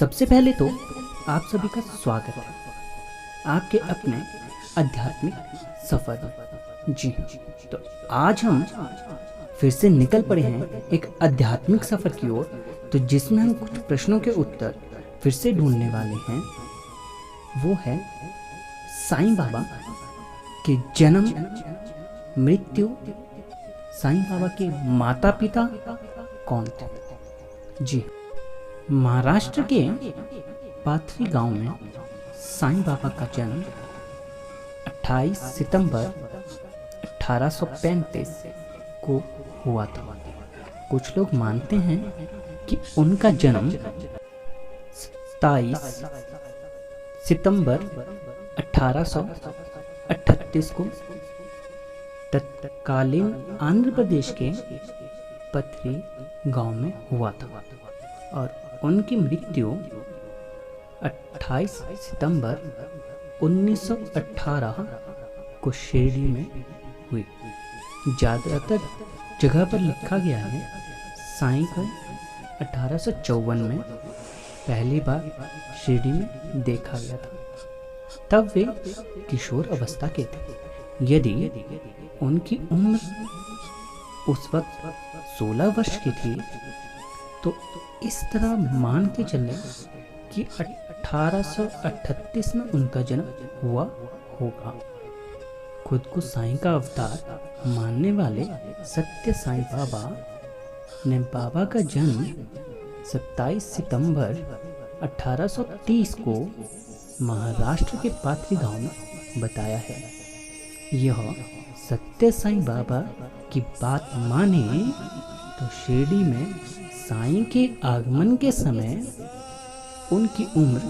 सबसे पहले तो आप सभी का स्वागत है आपके अपने आध्यात्मिक सफर में। जी हाँ, तो आज हम फिर से निकल पड़े हैं एक आध्यात्मिक सफर की ओर, तो जिसमें हम कुछ प्रश्नों के उत्तर फिर से ढूंढने वाले हैं। वो है साईं बाबा के जन्म, मृत्यु, साईं बाबा के माता पिता कौन थे। जी, महाराष्ट्र के पाथरी गांव में साईं बाबा का जन्म 28 सितंबर 1835 को हुआ था। कुछ लोग मानते हैं कि उनका जन्म 27 सितंबर 1838 को तत्कालीन आंध्र प्रदेश के पथरी गांव में हुआ था और उनकी मृत्यु 28 सितंबर 1918 को शिरडी में हुई। ज़्यादातर जगह पर लिखा गया है साईं को 1854 में पहली बार शिरडी में देखा गया था। तब वे किशोर अवस्था के थे। यदि उनकी उम्र उस वक्त 16 वर्ष की थी तो इस तरह मान के चले कि 1838 में उनका जन्म हुआ होगा। खुद को साईं का अवतार मानने वाले सत्य साईं बाबा ने बाबा का जन्म 27 सितंबर 1830 को महाराष्ट्र के पाथरी गांव में बताया है। यह सत्य साईं बाबा की बात माने तो शिरडी में साईं के आगमन के समय उनकी उम्र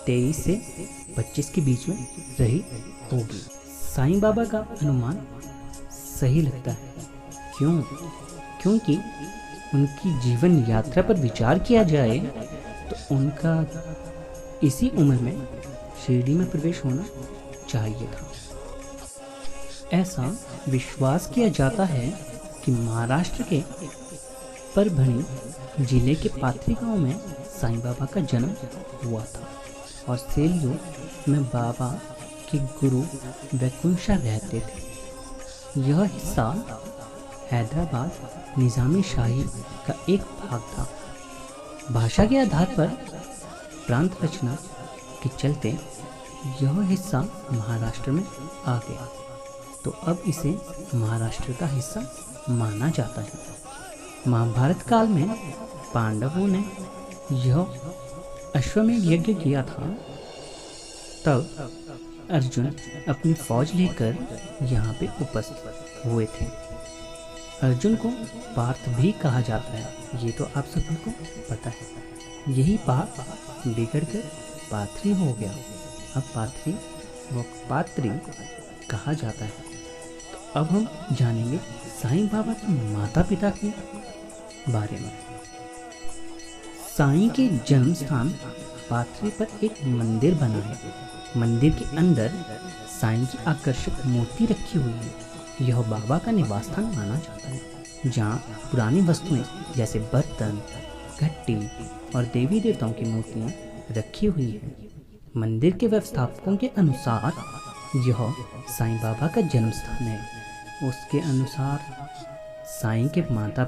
23 से 25 के बीच में रही होगी। साईं बाबा का अनुमान सही लगता है। क्योंकि उनकी जीवन यात्रा पर विचार किया जाए तो उनका इसी उम्र में शिरडी में प्रवेश होना चाहिए था। ऐसा विश्वास किया जाता है कि महाराष्ट्र के परभणी जिले के पाथरी गांव में साईं बाबा का जन्म हुआ था और सेलू में बाबा के गुरु वैकुंठा रहते थे। यह हिस्सा हैदराबाद निज़ामी शाही का एक भाग था। भाषा के आधार पर प्रांत रचना के चलते यह हिस्सा महाराष्ट्र में आ गया, तो अब इसे महाराष्ट्र का हिस्सा माना जाता है। महाभारत काल में पांडवों ने यह अश्वमेध यज्ञ किया था। तब अर्जुन अपनी फौज लेकर यहाँ पे उपस्थित हुए थे। अर्जुन को पार्थ भी कहा जाता है, ये तो आप सभी को पता है। यही पार्थ बिगड़कर पाथरी हो गया। अब पाथरी व पात्री कहा जाता है। तो अब हम जानेंगे साईं बाबा के माता पिता के बारे में। साईं के जन्म स्थान पाथरी पर एक मंदिर बना है। मंदिर के अंदर साईं की आकर्षक मूर्ति रखी हुई है। यह बाबा का निवास स्थान माना जाता है, जहाँ पुरानी वस्तुएं जैसे बर्तन, घट्टी और देवी देवताओं की मूर्तियां रखी हुई हैं। मंदिर के व्यवस्थापकों के अनुसार यह साईं बाबा का जन्म स्थान है। उसके अनुसार साईं के माता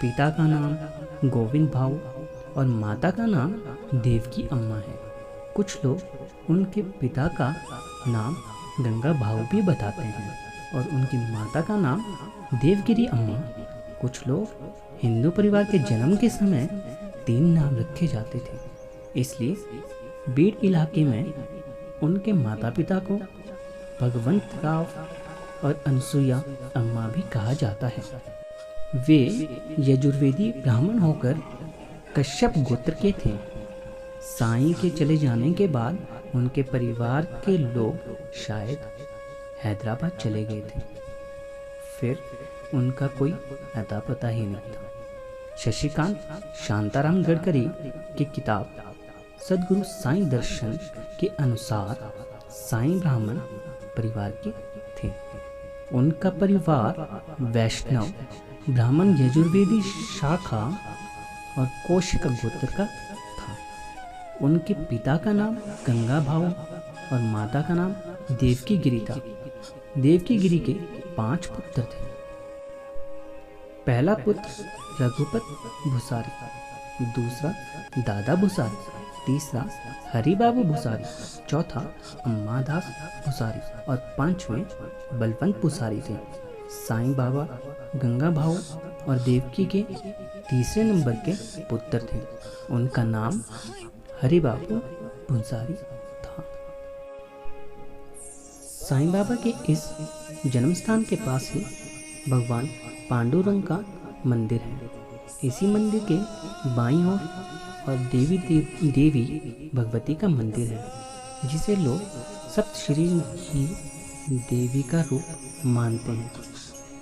पिता का नाम गोविंद भाऊ और माता का नाम देवकी अम्मा है। कुछ लोग उनके पिता का नाम गंगा भाऊ भी बताते हैं और उनकी माता का नाम देवगिरी अम्मा। कुछ लोग हिंदू परिवार के जन्म के समय 3 नाम रखे जाते थे, इसलिए बीड इलाके में उनके माता पिता को भगवंत राव और अनसुईया अम्मा भी कहा जाता है। वे यजुर्वेदी ब्राह्मण होकर कश्यप गोत्र के थे। साईं के चले जाने के बाद उनके परिवार के लोग शायद हैदराबाद चले गए थे। फिर उनका कोई अता पता ही नहीं था। शशिकांत शांताराम गडकरी की किताब सद्गुरु साईं दर्शन के अनुसार साईं ब्राह्मण परिवार के थे। उनका परिवार वैष्णव ब्राह्मण यजुर्वेदी शाखा और कौशिक गोत्र का था। उनके पिता का नाम गंगा भाऊ और माता का नाम देवकी गिरी था। देवकी गिरी के 5 पुत्र थे। पहला पुत्र रघुपत भुसारी, दूसरा दादा भुसारी, तीसरा हरिबाबू भुसारी, चौथा अम्मादास भुसारी और 5वें बलवंत भुसारी थे। साईं बाबा गंगा भाऊ और देवकी के तीसरे नंबर के पुत्र थे। उनका नाम हरिबाबू भुसारी था। साईं बाबा के इस जन्म स्थान के पास ही भगवान पांडुरंग का मंदिर है। इसी मंदिर के बाईं ओर और देवी भगवती का मंदिर है, जिसे लोग सप्तश्री की देवी का रूप मानते हैं।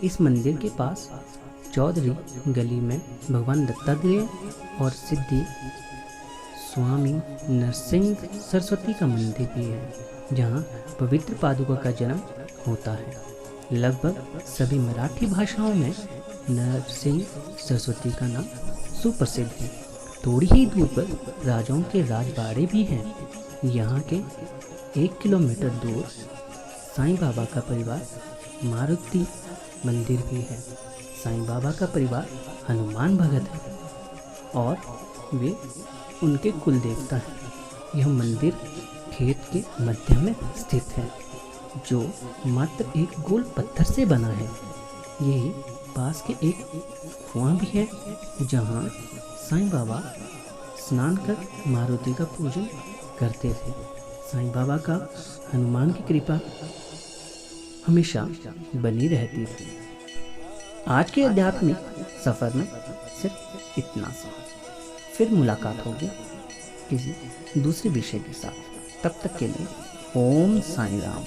इस मंदिर के पास चौधरी गली में भगवान दत्तात्रेय और सिद्धि स्वामी नरसिंह सरस्वती का मंदिर भी है, जहाँ पवित्र पादुका का जन्म होता है। लगभग सभी मराठी भाषाओं में नरसिंह सरस्वती का नाम सुप्रसिद्ध है। थोड़ी ही दूर पर राजाओं के राजबाड़े भी हैं। यहाँ के 1 किलोमीटर दूर साईं बाबा का परिवार मारुति मंदिर भी है। साईं बाबा का परिवार हनुमान भगत है और वे उनके कुल देवता हैं। यह मंदिर खेत के मध्य में स्थित है, जो मात्र एक गोल पत्थर से बना है। यही पास के एक कुआं भी है, जहाँ साईं बाबा स्नान कर मारुति का पूजन करते थे। साईं बाबा का हनुमान की कृपा हमेशा बनी रहती थी। आज के आध्यात्मिक सफर में सिर्फ इतना सा। फिर मुलाकात होगी किसी दूसरे विषय के साथ। तब तक के लिए ओम साईं राम।